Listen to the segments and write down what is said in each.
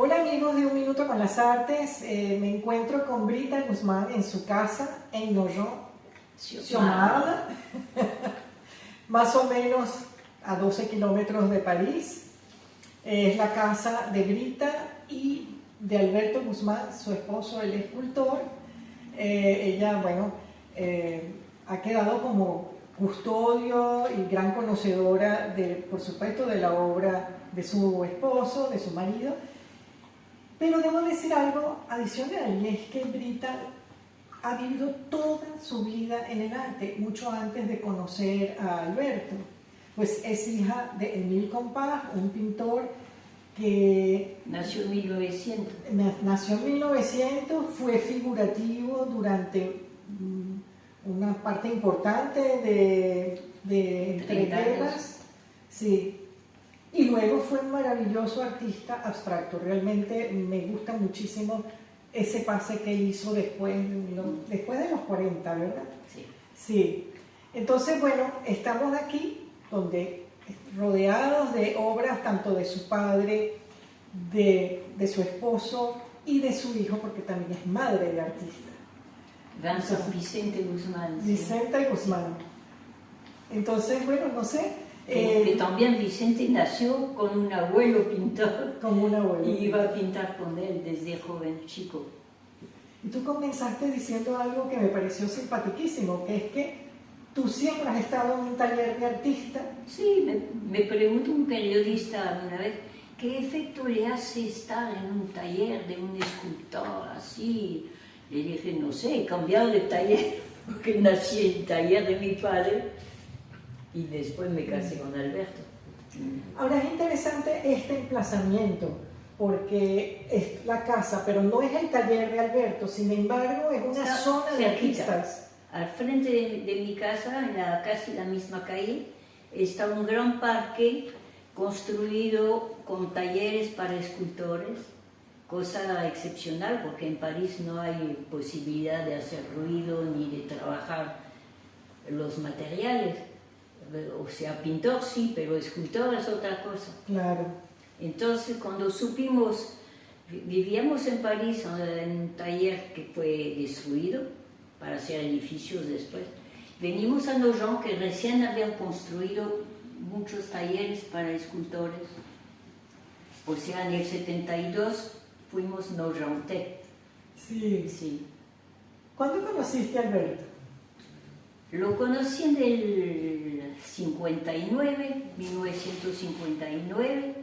Hola amigos de Un Minuto con las Artes, me encuentro con Brita Guzmán en su casa en Nogent-sur-Marne, más o menos a 12 kilómetros de París. Es la casa de Brita y de Alberto Guzmán, su esposo, el escultor. Ella, bueno, ha quedado como custodio y gran conocedora, por supuesto, de la obra de su esposo, de su marido. Pero debo decir algo adicional, y es que Brita ha vivido toda su vida en el arte, mucho antes de conocer a Alberto. Pues es hija de Émile Compás, un pintor que nació en 1900. Nació en 1900, fue figurativo durante una parte importante de entreguerras. Sí. Y luego fue un maravilloso artista abstracto. Realmente me gusta muchísimo ese pase que hizo después de los 40, ¿verdad? Sí. Sí. Entonces, bueno, estamos aquí rodeados de obras tanto de su padre, de su esposo y de su hijo, porque también es madre de artista. Vicente Guzmán. Vicente Guzmán. Entonces, bueno, no sé. Que también Vicente nació con un abuelo pintor. Con un abuelo. Y iba a pintar con él desde joven, chico. Y tú comenzaste diciendo algo que me pareció simpaticísimo, que es que tú siempre has estado en un taller de artista. Sí, me preguntó un periodista una vez, ¿qué efecto le hace estar en un taller de un escultor así? Le dije, no sé, cambiar de taller, porque nací en el taller de mi padre. Y después me casé con Alberto. Ahora es interesante este emplazamiento, porque es la casa, pero no es el taller de Alberto, sin embargo es una zona de artistas. Al frente de mi casa, en casi la misma calle, está un gran parque construido con talleres para escultores, cosa excepcional porque en París no hay posibilidad de hacer ruido ni de trabajar los materiales. O sea, pintor sí, pero escultor es otra cosa. Claro. Entonces, cuando supimos, vivíamos en París en un taller que fue destruido para hacer edificios después. Venimos a Nogent, que recién habían construido muchos talleres para escultores. O sea, en el 72 fuimos nogentais. Sí. Sí. ¿Cuándo conociste a Alberto? Lo conocí en el 59, 1959,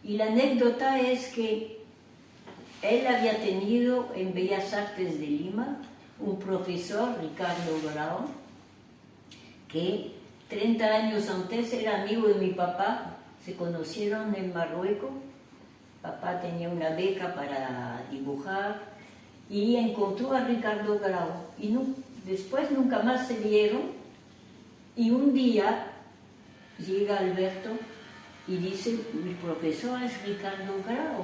y la anécdota es que él había tenido en Bellas Artes de Lima un profesor, Ricardo Grau, que 30 años antes era amigo de mi papá, se conocieron en Marruecos, papá tenía una beca para dibujar y encontró a Ricardo Grau y no, después nunca más se vieron y un día llega Alberto y dice, mi profesor es Ricardo Grau.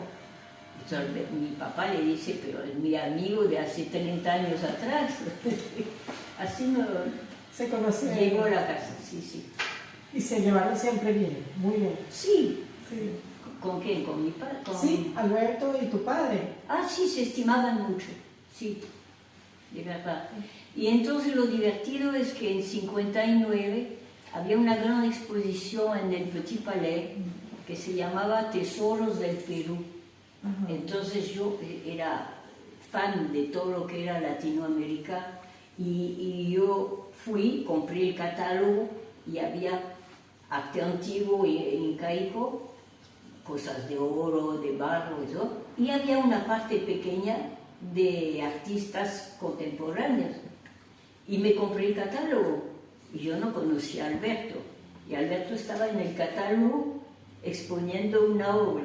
Entonces, mi papá le dice, pero es mi amigo de hace 30 años atrás. Así no Se conocieron. Llegó a la casa, sí, sí. Y se llevaron siempre bien, muy bien. Sí. Sí. ¿Con quién? ¿Con mi padre? Sí, Alberto y tu padre. Ah, sí, se estimaban mucho, sí, de verdad. Y entonces lo divertido es que en 59 había una gran exposición en el Petit Palais que se llamaba Tesoros del Perú. Ajá. Entonces yo era fan de todo lo que era Latinoamérica y yo fui, compré el catálogo y había arte antiguo e incaico, cosas de oro, de barro y todo, y había una parte pequeña de artistas contemporáneos. Y me compré el catálogo, y yo no conocía a Alberto, y Alberto estaba en el catálogo exponiendo una obra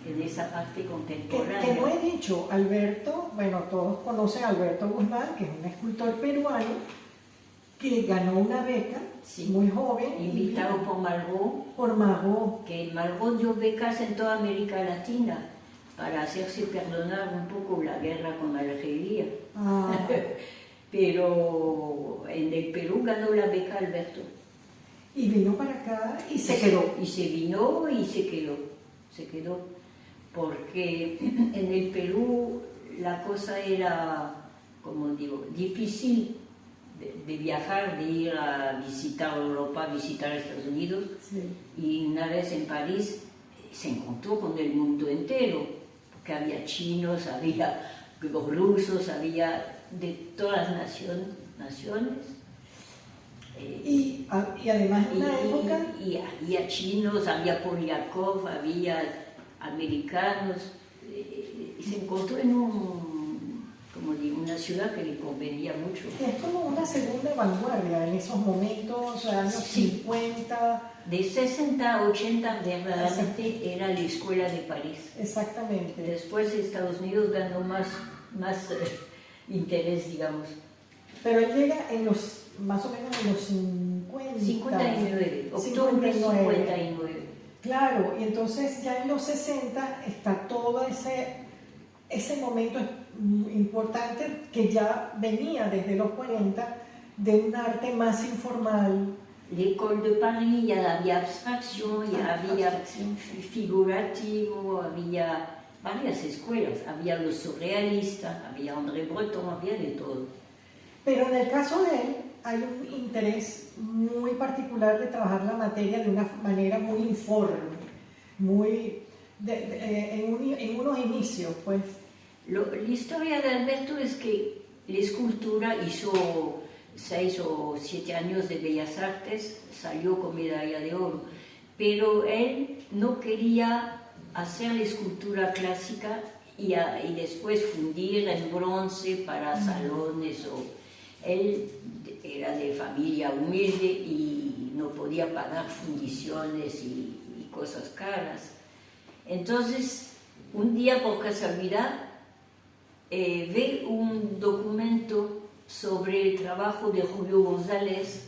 en esa parte contemporánea. Que no he dicho, Alberto, bueno, todos conocen a Alberto Guzmán, que es un escultor peruano, que ganó una beca, sí, muy joven. Invitado por Margot. Por Margot. Que Margot dio becas en toda América Latina para hacerse perdonar un poco la guerra con Algeria. Ah. Pero en el Perú ganó la beca Alberto. Y vino para acá y se quedó. Y se vino y se quedó. Se quedó. porque en el Perú la cosa era, como digo, difícil de viajar, de ir a visitar Europa, visitar Estados Unidos. Sí. Y una vez en París se encontró con el mundo entero, porque había chinos, había rusos, había de todas las naciones. Y además en una época... Y había chinos, había Polyakov, había americanos. Y se encontró en como digo, una ciudad que le convenía mucho. Es como una segunda vanguardia en esos momentos, años Sí. 50. De 60 a 80 verdaderamente era la escuela de París. Exactamente. Después Estados Unidos ganó más interés, digamos. Pero él llega en los, más o menos en los 50. 59, octubre 59. Claro, y entonces ya en los 60 está todo ese momento importante que ya venía desde los 40 de un arte más informal. L'école de Paris, ya había abstracción, ya había figurativo, había varias escuelas, había los surrealistas, había André Breton, había de todo. Pero en el caso de él hay un interés muy particular de trabajar la materia de una manera muy informe, muy en unos inicios, pues. La historia de Alberto es que la escultura hizo 6 o 7 años de Bellas Artes, salió con medalla de oro, pero él no quería hacer la escultura clásica y después fundir en bronce para salones. Él era de familia humilde y no podía pagar fundiciones y cosas caras. Entonces, un día por casualidad, ve un documento sobre el trabajo de Julio González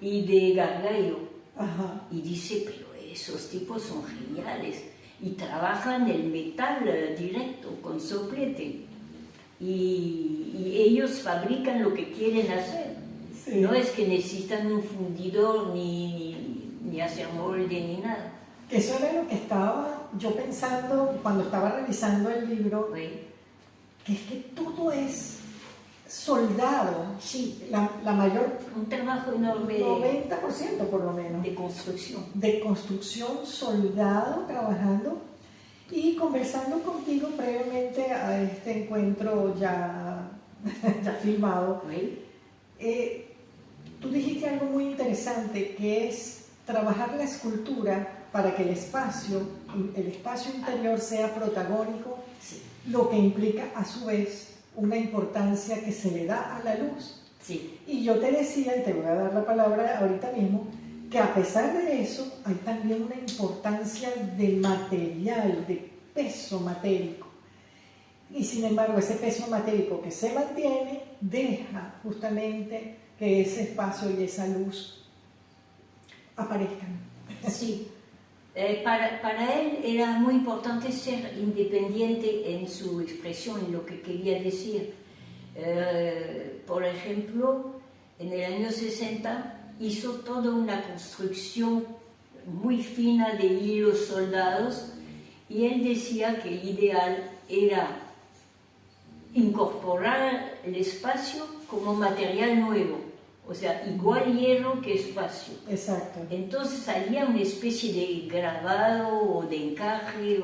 y de Gargallo. Ajá. Y dice, pero esos tipos son geniales y trabajan el metal directo, con soplete. Y ellos fabrican lo que quieren hacer. Sí. No es que necesitan un fundidor ni hacer molde ni nada. Eso era lo que estaba yo pensando cuando estaba revisando el libro, ¿Sí? que es que todo es soldado. Sí, La mayor, un trabajo enorme 90% por lo menos, de construcción. de construcción, soldado, trabajando. Y conversando contigo previamente a este encuentro ya filmado, ¿Sí? tú dijiste algo muy interesante, que es trabajar la escultura para que el espacio interior sea protagónico, Sí. lo que implica a su vez una importancia que se le da a la luz. Sí. Y yo te decía, y te voy a dar la palabra ahorita mismo, que a pesar de eso hay también una importancia de material, de peso matérico. Y sin embargo, ese peso matérico que se mantiene deja justamente que ese espacio y esa luz aparezcan. Sí. Para él era muy importante ser independiente en su expresión, en lo que quería decir. Por ejemplo, en el año 60 hizo toda una construcción muy fina de hilos soldados y él decía que el ideal era incorporar el espacio como material nuevo, o sea, igual hierro que espacio. Exacto. Entonces había una especie de grabado o de encaje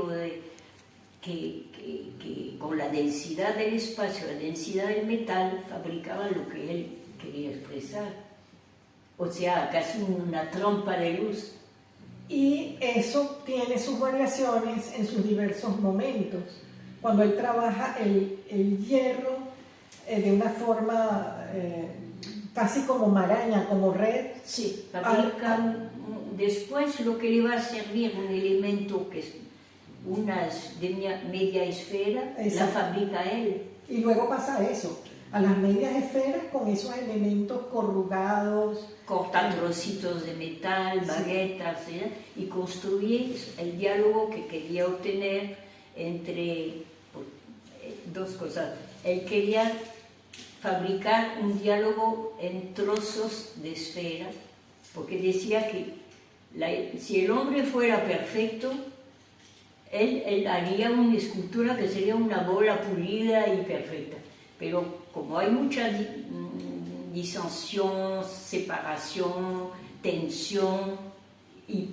que con la densidad del espacio, la densidad del metal, fabricaba lo que él quería expresar. O sea, casi una trompa de luz. Y eso tiene sus variaciones en sus diversos momentos. Cuando él trabaja el hierro de una forma casi como maraña, como red. Sí, fabrica después lo que le va a servir un elemento que es una media esfera, Exacto. la fabrica él. Y luego pasa eso, a las medias esferas con esos elementos corrugados. Corta trocitos de metal, baguetas, ¿sí? Y construye el diálogo que quería obtener entre dos cosas. Él quería fabricar un diálogo en trozos de esferas, porque decía que si el hombre fuera perfecto, Él haría una escultura que sería una bola pulida y perfecta. Pero como hay mucha disensión, separación, tensión y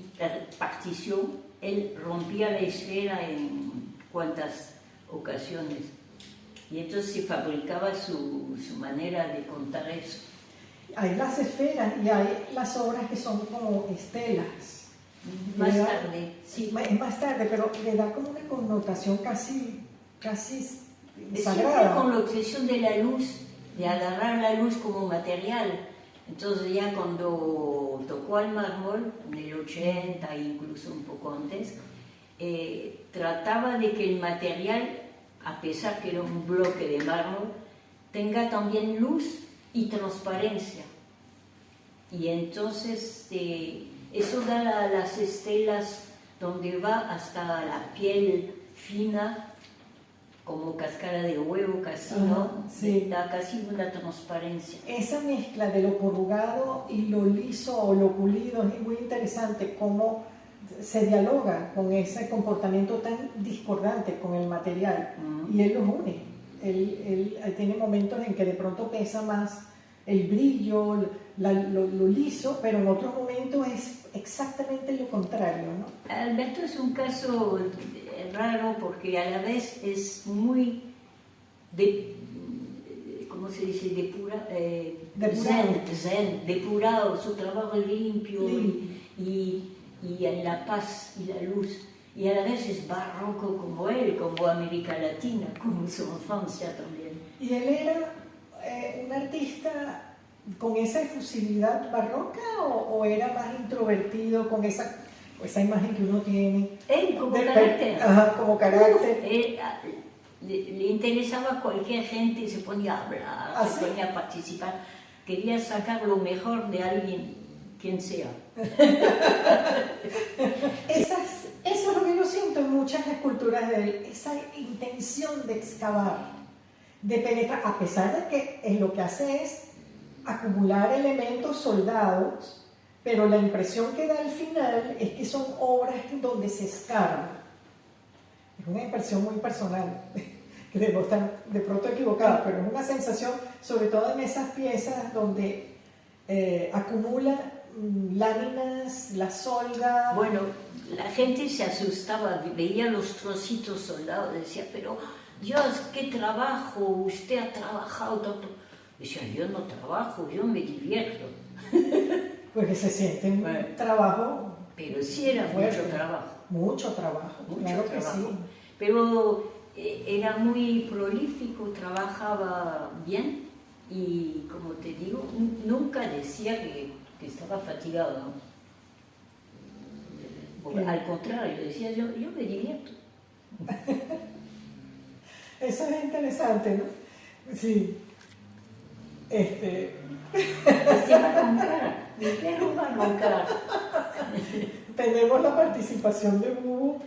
partición, él rompía la esfera en cuantas ocasiones. Y entonces se fabricaba su manera de contar eso. Hay las esferas y hay las obras que son como estelas. Más tarde, sí. Es más tarde, pero le da como una connotación casi Siempre sagrada. con la obsesión de la luz, de agarrar la luz como material. Entonces ya cuando tocó al mármol, en el 80, incluso un poco antes, trataba de que el material, a pesar que era un bloque de mármol, tenga también luz y transparencia. Y entonces eso da a las estelas donde va hasta la piel fina, como cáscara de huevo casi, ¿no? Sí. Da casi una transparencia. Esa mezcla de lo corrugado y lo liso o lo pulido es muy interesante, cómo se dialoga con ese comportamiento tan discordante con el material. Y él los une. Él tiene momentos en que de pronto pesa más el brillo, lo liso, pero en otros momentos es exactamente lo contrario, ¿no? Alberto es un caso raro porque a la vez es muy, ¿cómo se dice? Depurado, su trabajo es limpio. Y en la paz y la luz. Y a la vez es barroco como él, como América Latina, como su infancia también. ¿Y él era un artista con esa efusividad barroca o era más introvertido con esa imagen que uno tiene? Él como carácter. Como carácter. Le interesaba a cualquier gente y se ponía a hablar, se ponía a participar. Quería sacar lo mejor de alguien, quien sea. Eso es lo que yo siento en muchas esculturas de él, esa intención de excavar, de penetrar, a pesar de que lo que hace es acumular elementos soldados, pero la impresión que da al final es que son obras donde se escarba. Es una impresión muy personal, que debo estar de pronto equivocada, pero es una sensación, sobre todo en esas piezas donde acumula láminas, la solda. Bueno, la gente se asustaba, veía los trocitos soldados, decía, pero Dios, qué trabajo, usted ha trabajado tanto. Decía, yo no trabajo, yo me divierto. Porque se siente un trabajo. Pero sí era fuerte. Mucho trabajo. Mucho trabajo, claro que sí. Pero era muy prolífico, trabajaba bien y, como te digo, nunca decía que estaba fatigado, ¿no? Porque, al contrario, decía yo me divierto. Eso es interesante, ¿no? Sí. Este va a roncar, mi perro va a roncar. Tenemos la participación de Bubu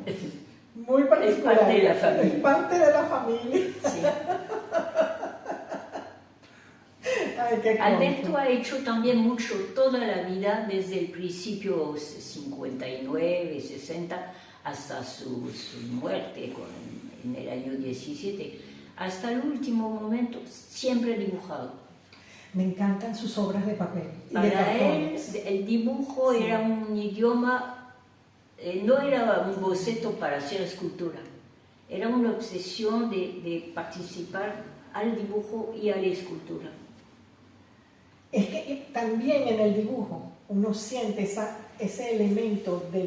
muy particular. Es parte de la familia. Es parte de la familia. Sí. Ay, Alberto ha hecho también mucho toda la vida, desde el principio 59, 60, hasta su muerte en el año 17. Hasta el último momento siempre dibujado. Me encantan sus obras de papel. Para él, el dibujo era un idioma, no era un boceto para hacer escultura, era una obsesión de participar al dibujo y a la escultura. Es que también en el dibujo uno siente ese elemento de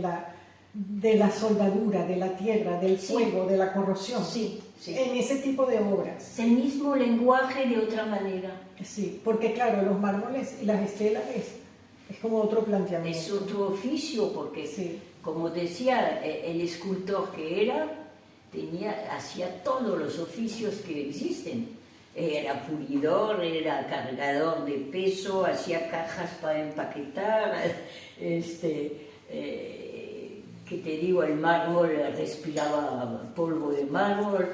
la soldadura, de la tierra, del fuego, de la corrosión. Sí. En ese tipo de obras. Es el mismo lenguaje de otra manera. Sí, porque claro, los mármoles y las estelas es como otro planteamiento. Es otro oficio, porque, como decía, el escultor que era, hacía todos los oficios que existen. Era pulidor, era cargador de peso, hacía cajas para empaquetar, que te digo, el mármol respiraba polvo de mármol,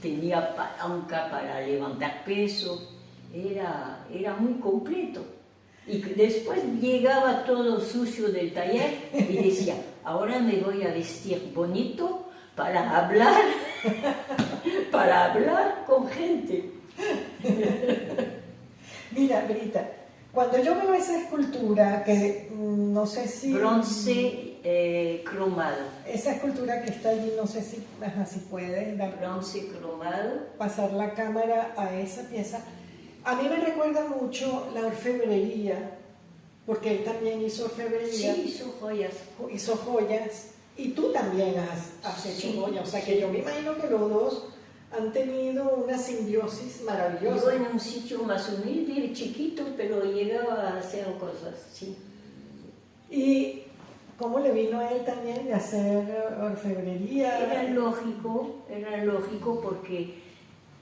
tenía palanca para levantar peso, era muy completo. Y después llegaba todo sucio del taller y decía, ahora me voy a vestir bonito para hablar, para hablar con gente. Mira, Brita, cuando yo veo esa escultura, que no sé si... Bronce cromado. Esa escultura que está allí, no sé si, si puedes dar, Bronce cromado. pasar la cámara a esa pieza. A mí me recuerda mucho la orfebrería, porque él también hizo orfebrería. Sí, hizo joyas. Hizo joyas, y tú también has hecho Sí, joyas, o sea sí. que yo me imagino que los dos han tenido una simbiosis Yo maravillosa. en un sitio más humilde, chiquito, pero llegaba a hacer cosas, sí. ¿Y cómo le vino a él también de hacer orfebrería? Era lógico porque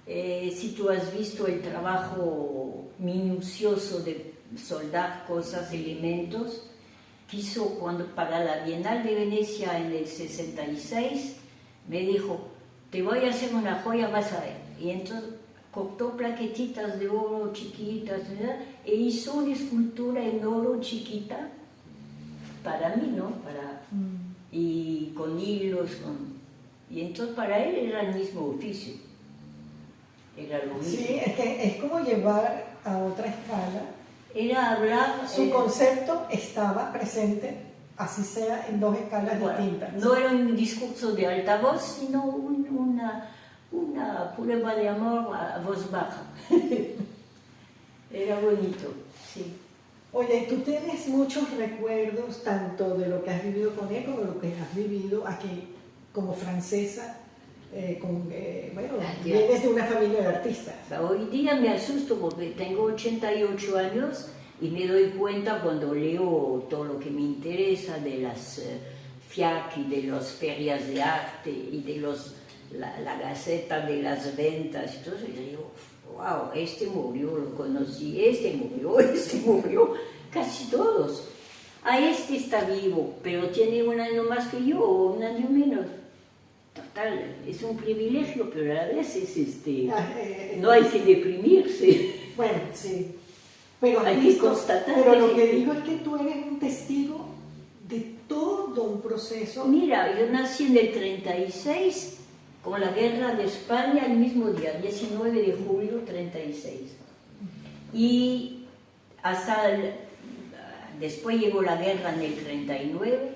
si tú has visto el trabajo minucioso de soldar cosas, elementos, quiso para la Bienal de Venecia en el 66, me dijo, te voy a hacer una joya, vas a ver. Y entonces cortó plaquetitas de oro chiquitas, ¿verdad? E hizo una escultura en oro chiquita para mí, ¿no? Y con hilos, y entonces para él era el mismo oficio, era lo mismo. Sí, es que es como llevar a otra escala. Era hablar... Su concepto estaba presente, así sea en dos escalas distintas. No era un discurso de altavoz, sino una prueba de amor a voz baja. Era bonito, sí. Oye, tú tienes muchos recuerdos tanto de lo que has vivido con él como de lo que has vivido aquí como francesa. Bueno, vienes de una familia de artistas. Hoy día me asusto porque tengo 88 años y me doy cuenta cuando leo todo lo que me interesa de las FIAC y de las ferias de arte y de la Gaceta de las ventas. Entonces yo digo, wow, este murió, lo conocí, este murió, casi todos. Este está vivo, pero tiene un año más que yo o un año menos. Total, es un privilegio, pero a veces no hay que deprimirse. Bueno, sí. Pero hay que constatar. Pero lo que digo es que tú eres un testigo de todo un proceso. Mira, yo nací en el 36, con la guerra de España el mismo día, 19 de julio 36. Y después llegó la guerra en el 39.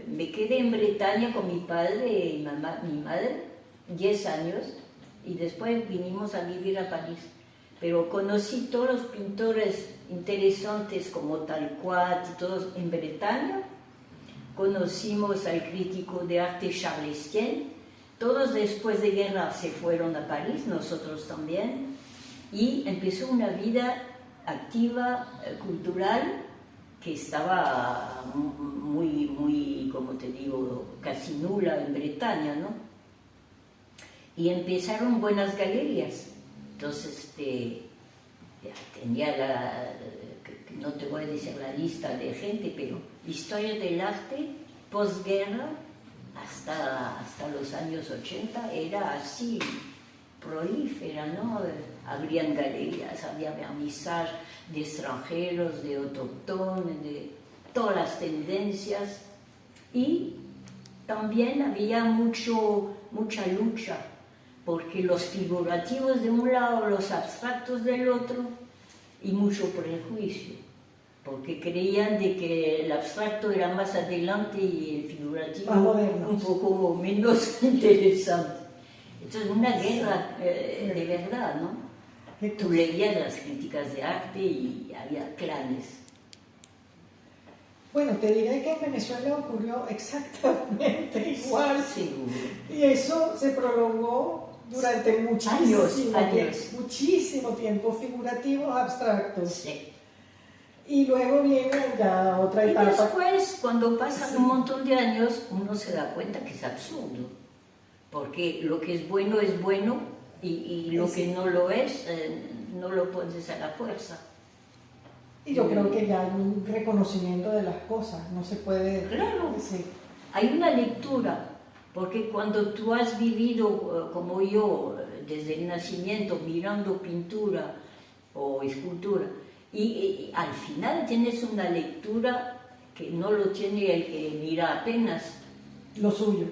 Me quedé en Bretaña con mi padre y mi madre, 10 años, y después vinimos a vivir a París. Pero conocí todos los pintores interesantes como Talquat y todos en Bretaña. Conocimos al crítico de arte Charles Estienne. Todos después de guerra se fueron a París, nosotros también, y empezó una vida activa, cultural, que estaba muy, como te digo, casi nula en Bretaña, ¿no? Y empezaron buenas galerías. Entonces, tenía no te voy a decir la lista de gente, pero historia del arte, posguerra, hasta los años 80, era así, prolífera, ¿no? Habrían galerías, había vernizaje de extranjeros, de autóctones, de todas las tendencias, y también había mucha lucha, porque los figurativos de un lado, los abstractos del otro, y mucho prejuicio, porque creían de que el abstracto era más adelante y el figurativo un poco menos interesante. Entonces, una guerra de verdad, ¿no? Tú leías las críticas de arte y había clanes. Bueno, te diré que en Venezuela ocurrió exactamente igual. Seguro. Y eso se prolongó durante muchísimo tiempo, figurativos, abstractos. Sí. Y luego viene ya otra etapa. Y después, cuando pasan un montón de años, uno se da cuenta que es absurdo. Porque lo que es bueno y lo que no lo es, no lo pones a la fuerza. Y yo creo que ya hay un reconocimiento de las cosas, no se puede... Claro, sí. Hay una lectura, porque cuando tú has vivido, como yo, desde el nacimiento, mirando pintura o escultura, y al final tienes una lectura que no lo tiene el que mira apenas, Lo suyo.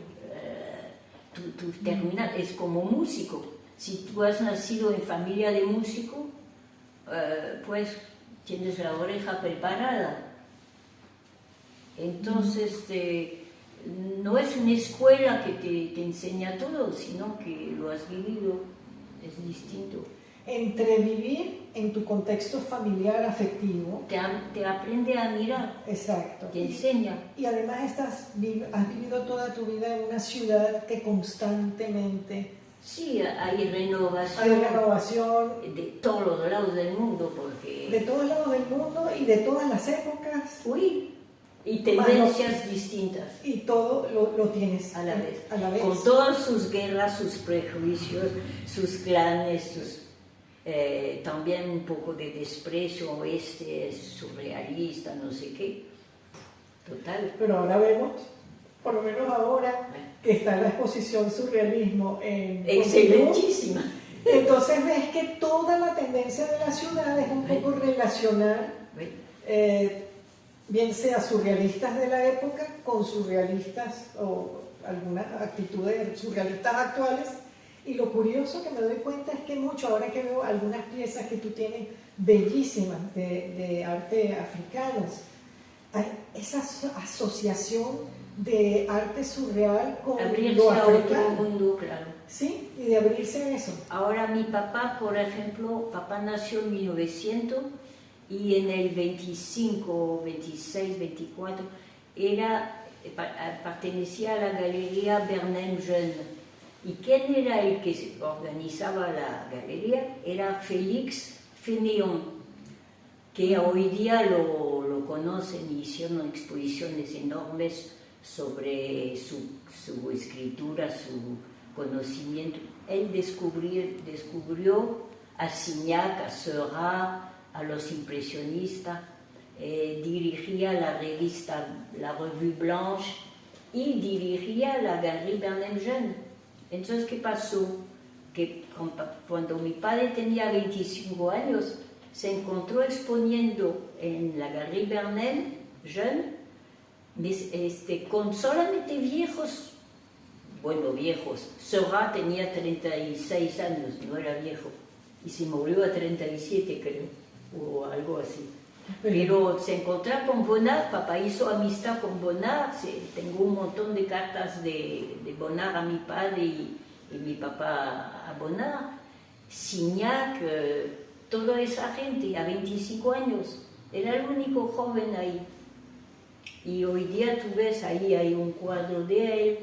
Tú terminas, es como músico. Si tú has nacido en familia de músico, pues tienes la oreja preparada. Entonces, no es una escuela que te enseña todo, sino que lo has vivido, es distinto. Entre vivir en tu contexto familiar afectivo. Te aprende a mirar. Exacto. Te enseña. Y además has vivido toda tu vida en una ciudad que constantemente... Sí, hay renovación. Hay renovación. De todos los lados del mundo, porque... De todos lados del mundo y de todas las épocas. Uy, y tendencias distintas. Y todo lo tienes a la vez. A la vez. Con todas sus guerras, sus prejuicios, sus clanes, también un poco de desprecio, este es surrealista, no sé qué. Total. Pero ahora vemos, por lo menos ahora, que está la exposición surrealismo en excelentísima. Entonces ves que toda la tendencia de la ciudad es un poco relacionar, bien sea surrealistas de la época con surrealistas o algunas actitudes surrealistas actuales. Y lo curioso que me doy cuenta es que mucho, ahora que veo algunas piezas que tú tienes bellísimas de arte africanas, hay esa asociación de arte surreal con abrirse lo a africano. otro mundo, claro. Sí, y de abrirse a eso. Ahora mi papá, por ejemplo, papá nació en 1900 y en el 25, 26, 24 pertenecía a la Galería Bernheim Jeune. ¿Y quién era el que organizaba la galería? Era Félix Fénéon, que hoy día lo conocen y hicieron exposiciones enormes sobre su escritura, su conocimiento. Él descubrió a Signac, a Seurat, a los impresionistas, dirigía la revista La Revue Blanche y dirigía la Galería Bernheim Jeune. Entonces, ¿qué pasó? Que cuando mi padre tenía 25 años, se encontró exponiendo en la Galería Bernheim Jeune con solamente viejos, bueno, viejos. Seurat tenía 36 años, no era viejo, y se murió a 37, creo, o algo así. Pero se encontró con Bonnard, papá hizo amistad con Bonnard, tengo un montón de cartas de Bonnard a mi padre y mi papá a Bonnard, Signac, toda esa gente a 25 años, era el único joven ahí. Y hoy día tú ves, ahí hay un cuadro de él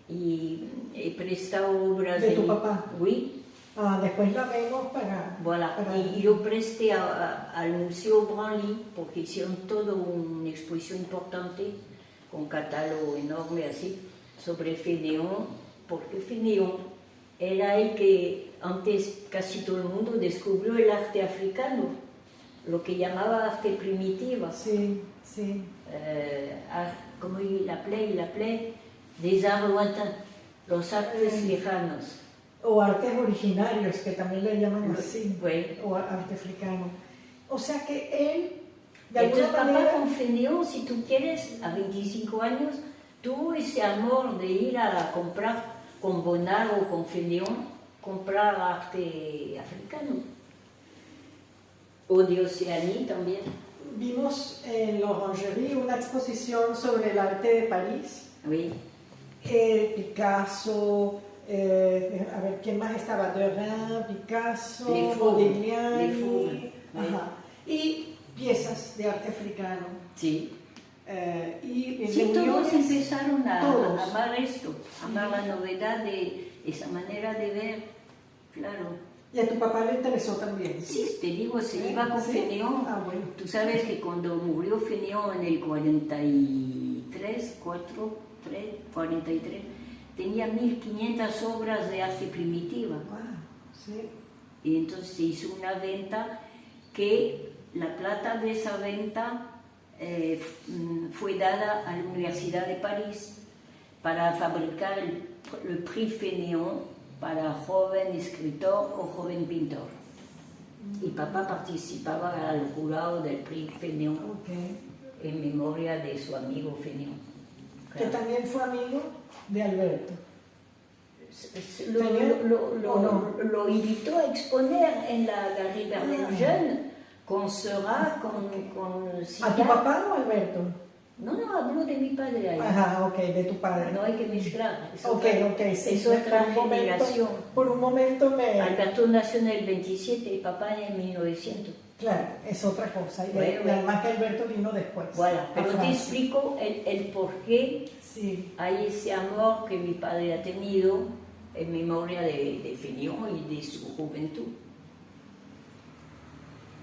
y he prestado obras de tu papá. Oui. Después la vemos para... Voilà. Y yo presté al Museo Branly porque hicieron toda una exposición importante con catálogo enorme así sobre Fénéon, porque Fénéon era el que antes casi todo el mundo descubrió el arte africano, lo que llamaba arte primitiva. Sí, sí. Como il appelait des arts lointains, los artes lejanos. O artes originarios, que también le llaman así, bueno. o arte africano. O sea que él, de Entonces, alguna manera... papá con Fénéon, si tú quieres, a 25 años, tuvo ese amor de ir a comprar con Bonnard o con Fénéon, comprar arte africano. O de Oceanía también. Vimos en los Orangeries una exposición sobre el arte de París. Oui. Picasso... a ver, ¿quién más estaba? Derain, Picasso, Modigliani, y piezas de arte africano. Sí. Y sí, todos empezaron a todos. amar esto, amar la novedad de esa manera de ver, claro. ¿Y a tu papá le interesó también? Sí, te digo, se iba con Fénéon. Bueno. Tú sabes que cuando murió Fénéon en el 43, tenía 1500 obras de arte primitiva. Wow, sí. Y entonces se hizo una venta que la plata de esa venta fue dada a la Universidad de París para fabricar el Prix Fénéon para joven escritor o joven pintor. Y papá participaba al jurado del Prix Fénéon en memoria de su amigo Fénéon. que también fue amigo de Alberto. Lo invitó a exponer en la Galerie Bernard Jeune con Seurat, con ¿A tu papá o Alberto? No, hablo de mi padre ahí. Ajá, ok, de tu padre. No hay que mezclar. Sí. Es otra generación. Por un momento me... Alberto nació en el 27 y papá en 1900. Claro, es otra cosa. Y además que Alberto vino después. Bueno, pero te explico el por qué sí. hay ese amor que mi padre ha tenido en memoria de Fénelon y de su juventud.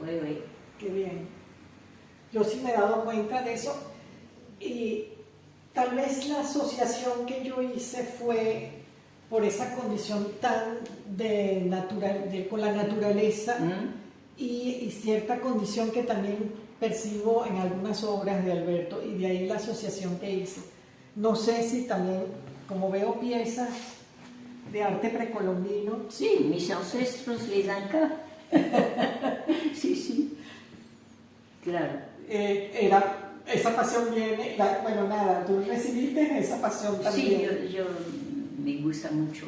Oui. Qué bien. Yo sí me he dado cuenta de eso. Y tal vez la asociación que yo hice fue por esa condición tan con la naturaleza y cierta condición que también percibo en algunas obras de Alberto, y de ahí la asociación que hice. No sé si también, como veo piezas de arte precolombino. Sí, mis ancestros les Incas. Sí. Claro. Esa pasión viene, tú recibiste esa pasión también. Sí, yo me gusta mucho.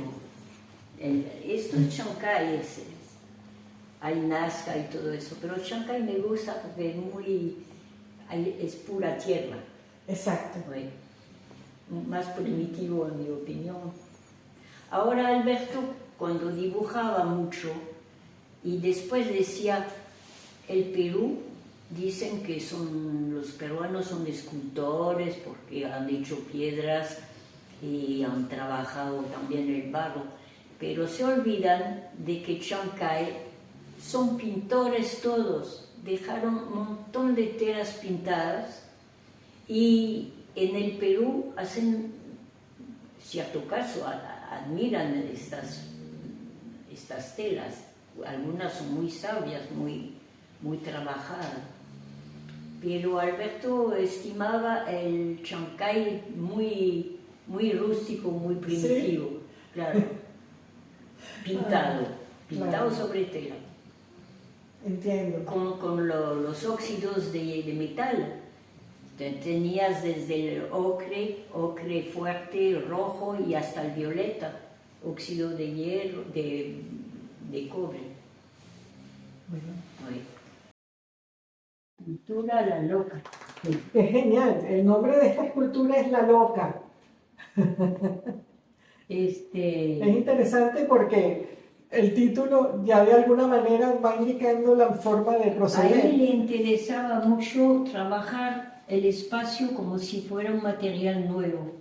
Esto es Chancay, hay Nazca y todo eso, pero Chancay me gusta porque es pura tierra. Exacto. Sí. Más primitivo en mi opinión. Ahora Alberto, cuando dibujaba mucho y después decía el Perú, dicen que los peruanos son escultores porque han hecho piedras y han trabajado también el barro, pero se olvidan de que Chancay son pintores todos, dejaron un montón de telas pintadas y en el Perú hacen cierto caso, admiran estas telas, algunas son muy sabias, muy trabajadas. Pero Alberto estimaba el Chancay muy rústico, muy primitivo, ¿sí? Claro, pintado sobre tela. Entiendo. Con los óxidos de metal. Tenías desde el ocre fuerte, rojo y hasta el violeta, óxido de hierro, de cobre. Bueno. Escultura La Loca. Es genial, el nombre de esta escultura es La Loca. Es interesante porque el título ya de alguna manera va indicando la forma de proceder. A él le interesaba mucho trabajar el espacio como si fuera un material nuevo.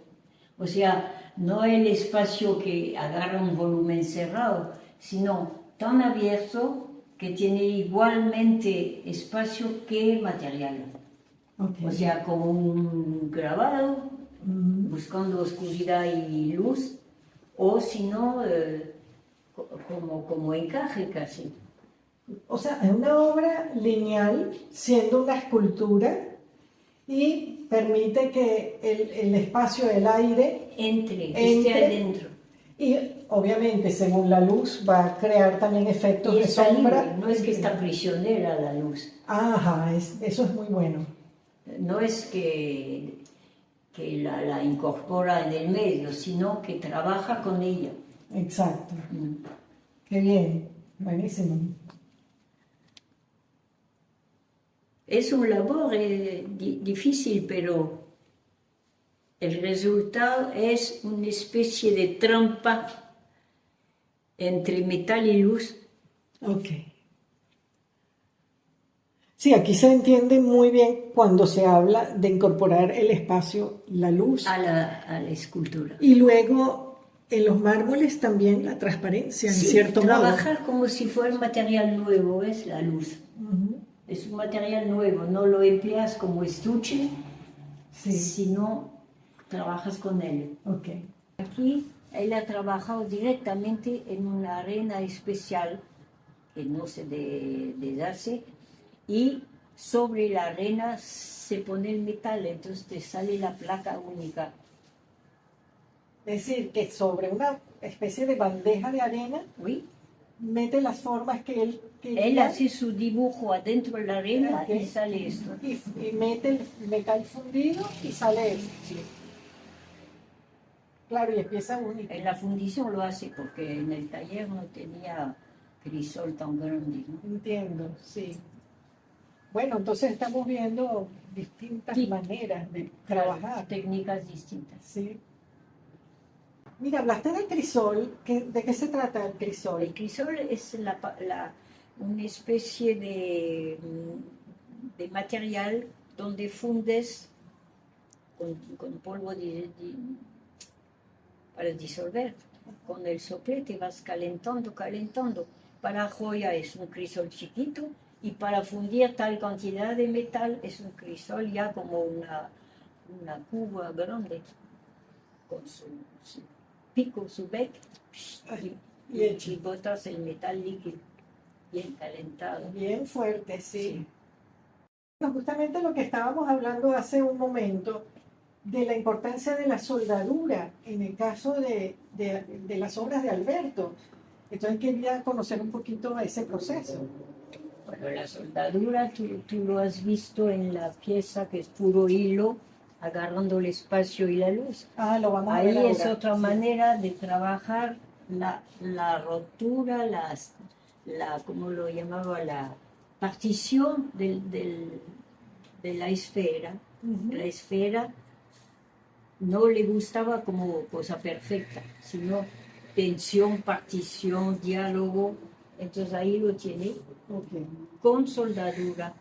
O sea, no el espacio que agarra un volumen cerrado, sino tan abierto que tiene igualmente espacio que material. Okay. O sea, como un grabado, buscando oscuridad y luz, o si no, como encaje casi. O sea, es una obra lineal, siendo una escultura, y permite que el espacio, el aire, esté adentro. Y obviamente, según la luz, va a crear también efectos de sombra. Libre. No es que está prisionera la luz. Ajá, eso es muy bueno. No es que la incorpora en el medio, sino que trabaja con ella. Exacto. Qué bien, buenísimo. Es un labor difícil, pero el resultado es una especie de trampa entre metal y luz. Ok. Sí, aquí se entiende muy bien cuando se habla de incorporar el espacio, la luz. A la escultura. Y luego en los mármoles también la transparencia, en cierto modo. Trabajar como si fuera un material nuevo es la luz. Es un material nuevo, no lo empleas como estuche, sino trabajas con él. Okay. Aquí él ha trabajado directamente en una arena especial que no se deshace, y sobre la arena se pone el metal, entonces te sale la placa única. Es decir, que sobre una especie de bandeja de arena, mete las formas que él quería. Él hace su dibujo adentro de la arena y sale esto. Y mete el metal fundido y sale esto. Sí. Claro, y es pieza única. En la fundición lo hace porque en el taller no tenía crisol tan grande, ¿no? Entiendo, sí. Bueno, entonces estamos viendo distintas Sí. maneras de trabajar. Técnicas distintas. Sí. Mira, hablaste del crisol. ¿De qué se trata el crisol? El crisol es una especie de material donde fundes con polvo para disolver. Con el soplete vas calentando, calentando. Para joya es un crisol chiquito y para fundir tal cantidad de metal es un crisol ya como una cuba grande con su pico, su bec, y botas el metal líquido, bien calentado. Bien fuerte, sí. Bueno, justamente lo que estábamos hablando hace un momento, de la importancia de la soldadura en el caso de las obras de Alberto. Entonces quería conocer un poquito ese proceso. Bueno, la soldadura, tú lo has visto en la pieza que es puro hilo, agarrando el espacio y la luz. Ah, lo vamos a ver Ahí ahora. es otra Sí. manera de trabajar la rotura, ¿cómo lo llamaba? La partición de la esfera. Ujú. La esfera no le gustaba como cosa perfecta, sino tensión, partición, diálogo. Entonces ahí lo tiene Ok, con soldadura.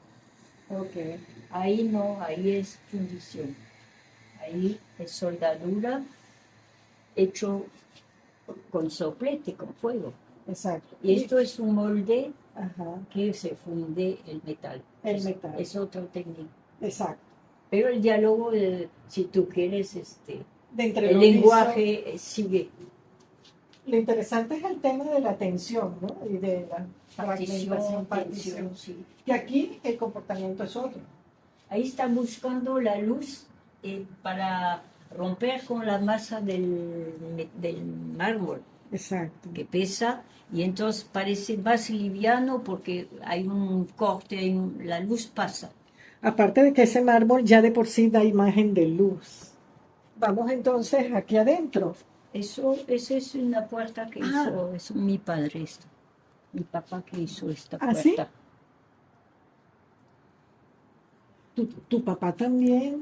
ok. Ahí no, ahí es fundición. Ahí es soldadura hecho con soplete, con fuego. Exacto. Y esto es un molde Ajá, que se funde el metal. el metal. Es otra técnica. Exacto. Pero el diálogo, si tú quieres, De entre el lo lenguaje sigue. Lo interesante es el tema de la tensión, ¿no? Y de la fragmentación, Partición, partición. tensión, sí. Y aquí el comportamiento es otro. Ahí está buscando la luz para romper con la masa del mármol, Exacto. que pesa, y entonces parece más liviano porque hay un corte, la luz pasa. Aparte de que ese mármol ya de por sí da imagen de luz. Vamos entonces aquí adentro. Esa es una puerta que hizo, es mi padre esto, mi papá que hizo esta ¿Ah, sí? puerta. Tu papá también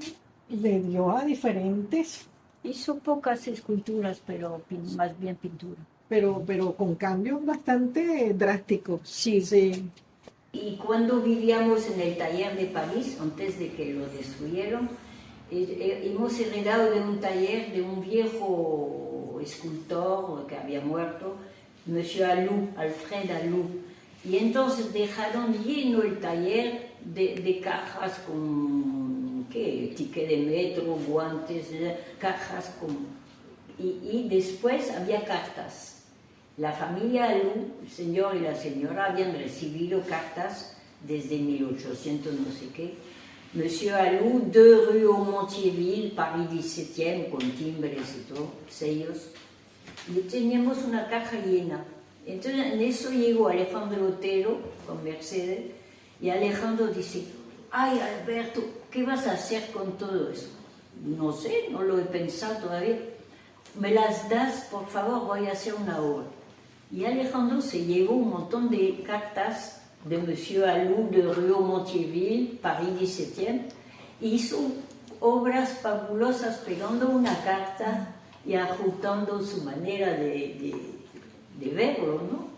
le dio a diferentes, Hizo pocas esculturas, pero más bien pintura. pero con cambios bastante drásticos. Sí. Sí. Y cuando vivíamos en el taller de París, antes de que lo destruyeron, hemos heredado de un taller de un viejo escultor que había muerto, Monsieur Alou, Alfred Alou. Y entonces dejaron lleno el taller de cajas con, ¿qué? Ticket de metro, guantes, cajas con... Y después había cartas. La familia Alou, el señor y la señora, habían recibido cartas desde 1800 no sé qué. Monsieur Alou, 2 rue Montieville, Paris 17e, con timbres y todo, sellos. Y teníamos una caja llena. Entonces en eso llegó Alejandro Otero con Mercedes y Alejandro dice, ay Alberto, ¿qué vas a hacer con todo eso? No sé, no lo he pensado todavía. Me las das, por favor, voy a hacer una obra. Y Alejandro se llevó un montón de cartas de Monsieur Alou de Rue Montieville, Paris 17e, y hizo obras fabulosas pegando una carta y ajustando su manera de verlo, ¿no?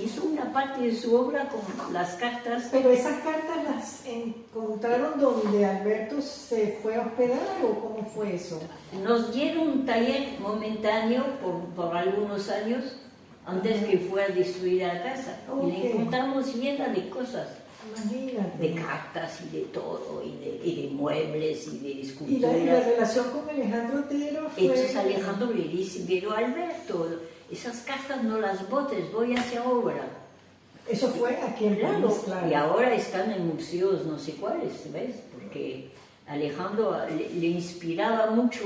Hizo una parte de su obra con las cartas. Pero esas cartas las encontraron donde Alberto se fue a hospedar, ¿o cómo fue eso? Nos dieron un taller momentáneo por algunos años antes que fuera destruida la casa. Y la encontramos llena de cosas. Imagínate. De cartas y de todo, y de muebles y de Y esculturas. la relación con Alejandro Otero fue... Entonces Alejandro le dice, pero Alberto, esas cartas no las botes, voy a hacer obra. Eso fue aquí en Claro, París, claro. y ahora están en museos no sé cuáles, ¿ves? Porque Alejandro le inspiraba mucho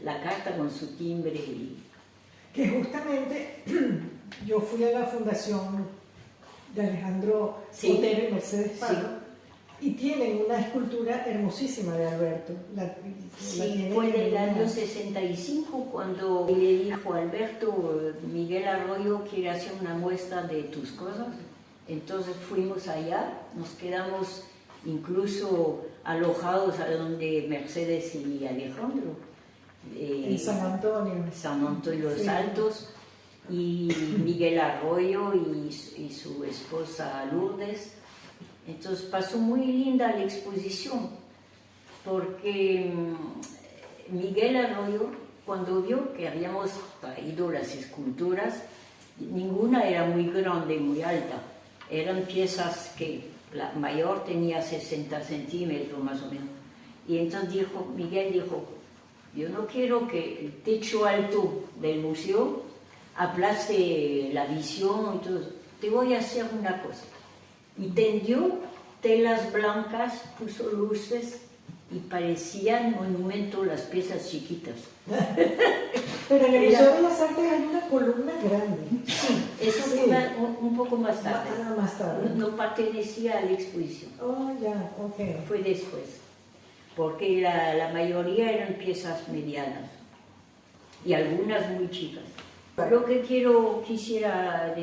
la carta con su timbre. Que justamente yo fui a la fundación de Alejandro Sí. Otero y Mercedes Pardo, Y tienen una escultura hermosísima de Alberto. Sí, fue en el año 65 cuando le dijo a Alberto, Miguel Arroyo quiere hacer una muestra de tus cosas. Entonces fuimos allá, nos quedamos incluso alojados a donde Mercedes y Alejandro. En San Antonio. San Antonio de los Altos, y Miguel Arroyo y su esposa Lourdes. Entonces pasó muy linda la exposición, porque Miguel Arroyo, cuando vio que habíamos traído las esculturas, ninguna era muy grande, muy alta, eran piezas que la mayor tenía 60 centímetros más o menos. Y entonces Miguel dijo, yo no quiero que el techo alto del museo aplaste la visión, entonces te voy a hacer una cosa. Y tendió telas blancas, puso luces y parecían monumentos las piezas chiquitas. Pero en el Museo de las Artes hay una columna grande. Sí, eso fue un poco más tarde. Más tarde. No pertenecía a la exposición. Oh, ya, ok. Fue después, porque la mayoría eran piezas medianas y algunas muy chicas. Lo que quisiera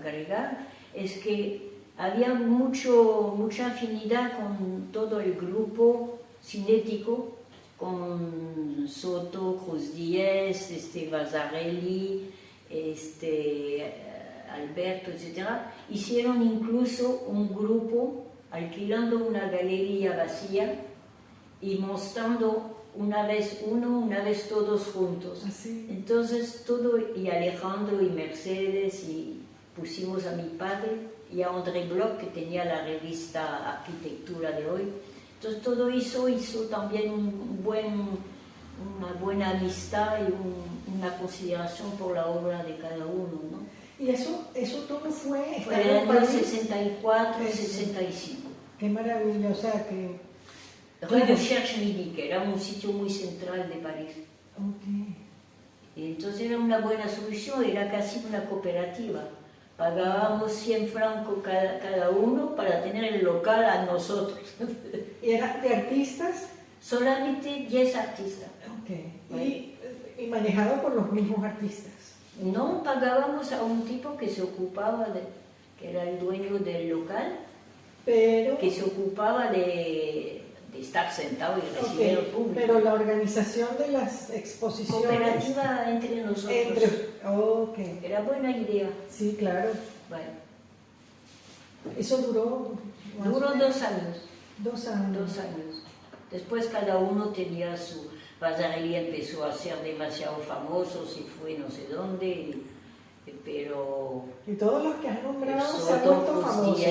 agregar es que había mucha afinidad con todo el grupo cinético, con Soto, Cruz Díez, Vasarely, Alberto, etc. Hicieron incluso un grupo alquilando una galería vacía y mostrando una vez uno, una vez todos juntos. Así. Entonces todo, y Alejandro y Mercedes, y pusimos a mi padre y a André Bloch, que tenía la revista Arquitectura de Hoy. Entonces todo hizo también una buena amistad y una consideración por la obra de cada uno, ¿no? ¿Y eso todo fue? Fue en el año 64, 65. Qué maravilla, o sea que... Rue de Cherche-Midi, que era un sitio muy central de París. Okay. Y entonces era una buena solución, era casi una cooperativa. Pagábamos 100 francos cada uno para tener el local a nosotros. ¿Y era de artistas? Solamente 10 artistas. Okay. Y manejado por los mismos artistas. No, pagábamos a un tipo que se ocupaba que era el dueño del local, pero que se ocupaba de estar sentado y recibir al público. Pero la organización de las exposiciones... Cooperativa entre nosotros. Okay. Era buena idea. Sí, claro. Bueno. Eso duró... Duró 2 años. 2 años. 2 años. Después cada uno tenía su... Vasarely empezó a ser demasiado famoso, se fue no sé dónde, pero... Y todos los que has nombrado se han vuelto famosos.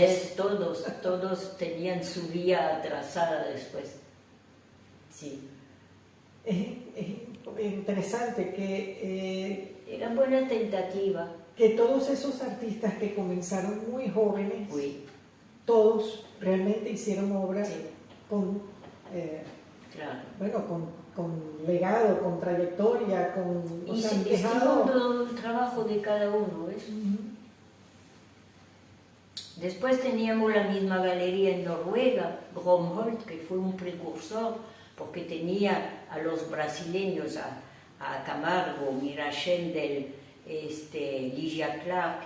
Todos tenían su vía atrasada después. Sí. Es interesante que... Era buena tentativa. Que todos esos artistas que comenzaron muy jóvenes, Oui. Todos realmente hicieron obras con... Claro. Bueno, con legado, con trayectoria, y estimando el trabajo de cada uno, ¿ves? Después teníamos la misma galería en Noruega, Gromholt, que fue un precursor, porque tenía a los brasileños, a Camargo, Mira Schendel, Ligia Clark,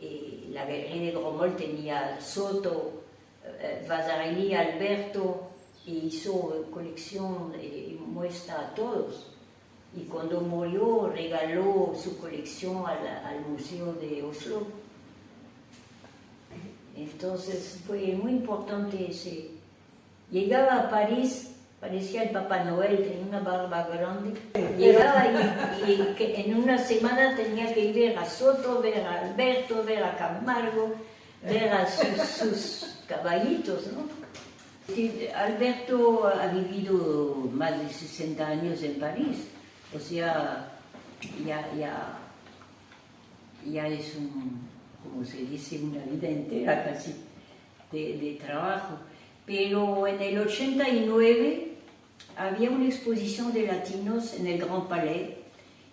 y la galería de Gromholt tenía Soto, Vasarely, Alberto, y hizo colección y muestra a todos. Y cuando murió regaló su colección al Museo de Oslo. Entonces fue muy importante ese. Llegaba a París, parecía el Papá Noel, tenía una barba grande. Llegaba y que en una semana tenía que ir a Soto, ver a Alberto, ver a Camargo, ver a sus caballitos, ¿no? Alberto ha vivido más de 60 años en París, o sea, ya es como se dice, una vida entera casi de trabajo. Pero en el 89 había una exposición de latinos en el Grand Palais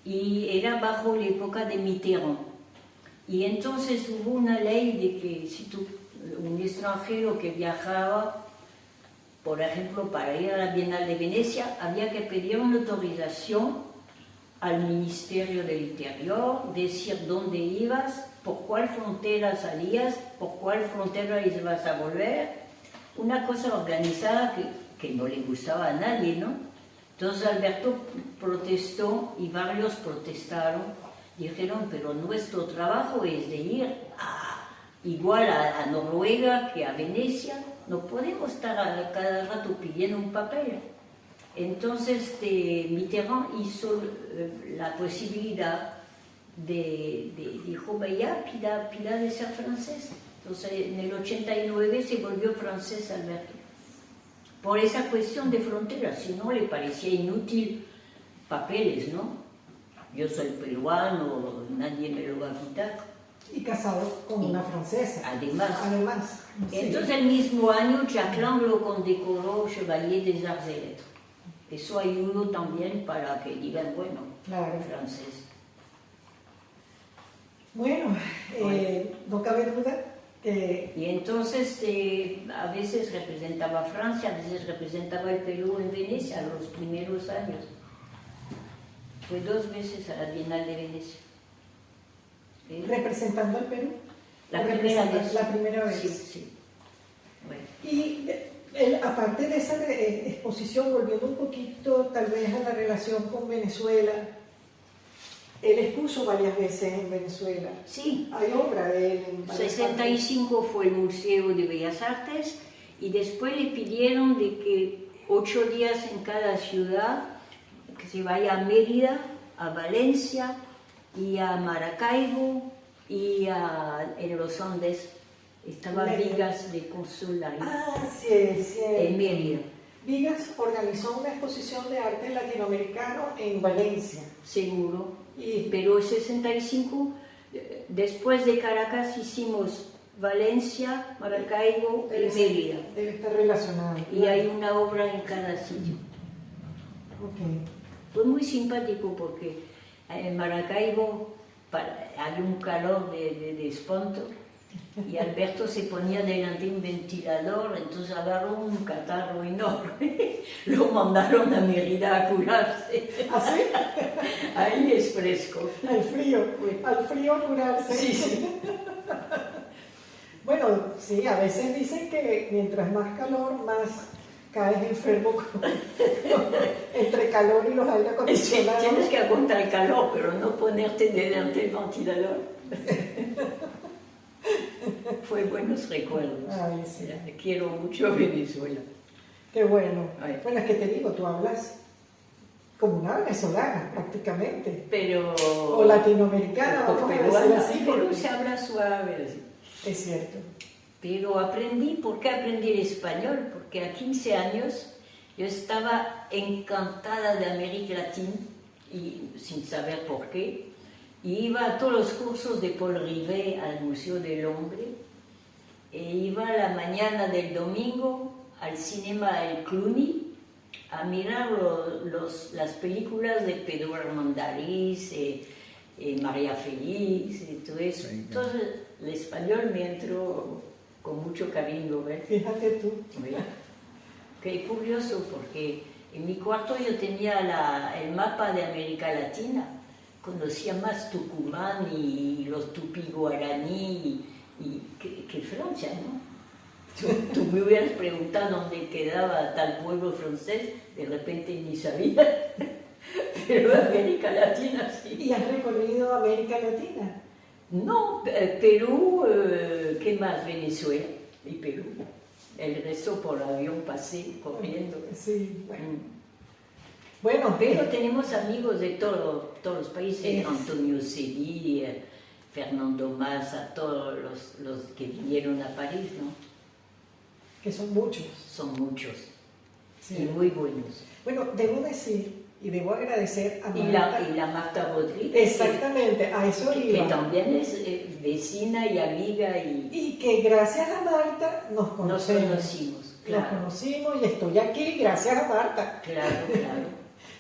y era bajo la época de Mitterrand. Y entonces hubo una ley de que si un extranjero que viajaba, por ejemplo, para ir a la Bienal de Venecia, había que pedir una autorización al Ministerio del Interior, decir dónde ibas, por cuál frontera salías, por cuál frontera ibas a volver. Una cosa organizada que no le gustaba a nadie, ¿no? Entonces Alberto protestó y varios protestaron. Dijeron, pero nuestro trabajo es de ir igual a Noruega que a Venecia. No podemos estar a cada rato pidiendo un papel. Entonces Mitterrand hizo la posibilidad dijo, ya, pida de ser francés. Entonces en el 89 se volvió francés Alberto. Por esa cuestión de fronteras, si no le parecía inútil papeles, ¿no? Yo soy peruano, nadie me lo va a quitar. Y casado con una francesa. Además. Sí. Entonces el mismo año Jacques Lang lo condecoró Chevalier des Arts et Lettres. Eso ayudó también para que digan, bueno, claro, francés. Bueno, no cabe duda que... Y entonces a veces representaba Francia, a veces representaba el Perú en Venecia, los primeros años. Fue 2 veces a la Bienal de Venecia. ¿Representando al Perú? La primera vez. La primera vez. Sí, sí. Bueno. Y aparte de esa exposición, volviendo un poquito tal vez a la relación con Venezuela, él expuso varias veces en Venezuela. Sí. Hay obra de él en varias 65 fue el Museo de Bellas Artes y después le pidieron de que 8 días en cada ciudad, que se vaya a Mérida, a Valencia y a Maracaibo y en los Andes. Estaba Vigas de cónsul ahí. Sí, sí. En Mérida. Vigas organizó una exposición de arte latinoamericano en Valencia. Seguro. Pero en 65, después de Caracas hicimos Valencia, Maracaibo y Mérida. Debe estar relacionado. Y hay una obra en cada sitio. Okay. Fue muy simpático porque en Maracaibo había un calor de espanto y Alberto se ponía delante de un ventilador, entonces agarró un catarro enorme, lo mandaron a Mérida a curarse. ¿Ah, sí? Ahí es fresco. Al frío curarse. Sí, sí. Bueno, sí, a veces dicen que mientras más calor, más caes enfermo entre calor y los aire acondicionados. Tienes que aguantar el calor, pero no ponerte delante del ventilador. Fue buenos recuerdos. Ay, sí. Quiero mucho Venezuela. Qué bueno. Ay. Bueno, es que te digo, tú hablas como una venezolana prácticamente. Pero... O latinoamericana, vamos a decir así. Pero se habla suave así. Es cierto. Pero ¿por qué aprendí el español? Porque a 15 años yo estaba encantada de América Latina, y sin saber por qué, y iba a todos los cursos de Paul Rivet al Museo del Hombre, e iba a la mañana del domingo al cinema El Cluny a mirar las películas de Pedro Armendariz, María Félix y todo eso. Entonces el español me entró con mucho cariño, ¿ves? Fíjate tú. Qué curioso, porque en mi cuarto yo tenía el mapa de América Latina. Conocía más Tucumán y los tupí guaraní que Francia, ¿no? Tú me hubieras preguntado dónde quedaba tal pueblo francés, de repente ni sabía. Pero América Latina sí. ¿Y has recorrido América Latina? No, Perú, ¿qué más? Venezuela y Perú. El resto por avión pasé corriendo. Sí, bueno. Bueno, pero tenemos amigos de todos los países, Antonio Cedí, Fernando Massa, todos los que vinieron a París, ¿no? Que son muchos. Son muchos, Sí. y muy buenos. Bueno, debo decir y debo agradecer a Marta. Y la Marta Rodríguez. Exactamente, a eso que iba. también es vecina y amiga. Y que gracias a Marta nos conocimos. Claro. Nos conocimos y estoy aquí gracias a Marta. Claro.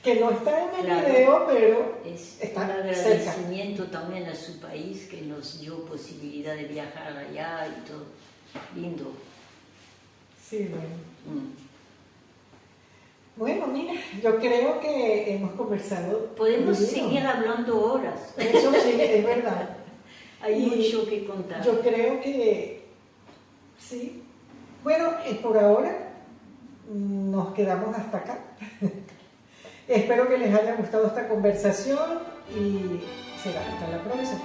que no está en el Claro. video, pero Es está un cerca. agradecimiento también a su país que nos dio posibilidad de viajar allá y todo. Lindo. Sí, bueno. Mm. Bueno, mira, yo creo que hemos conversado. Podemos muy bien. seguir hablando horas. Eso sí, es verdad. Hay Y mucho que contar. Yo creo que sí. Bueno, por ahora nos quedamos hasta acá. Espero que les haya gustado esta conversación y será hasta la próxima.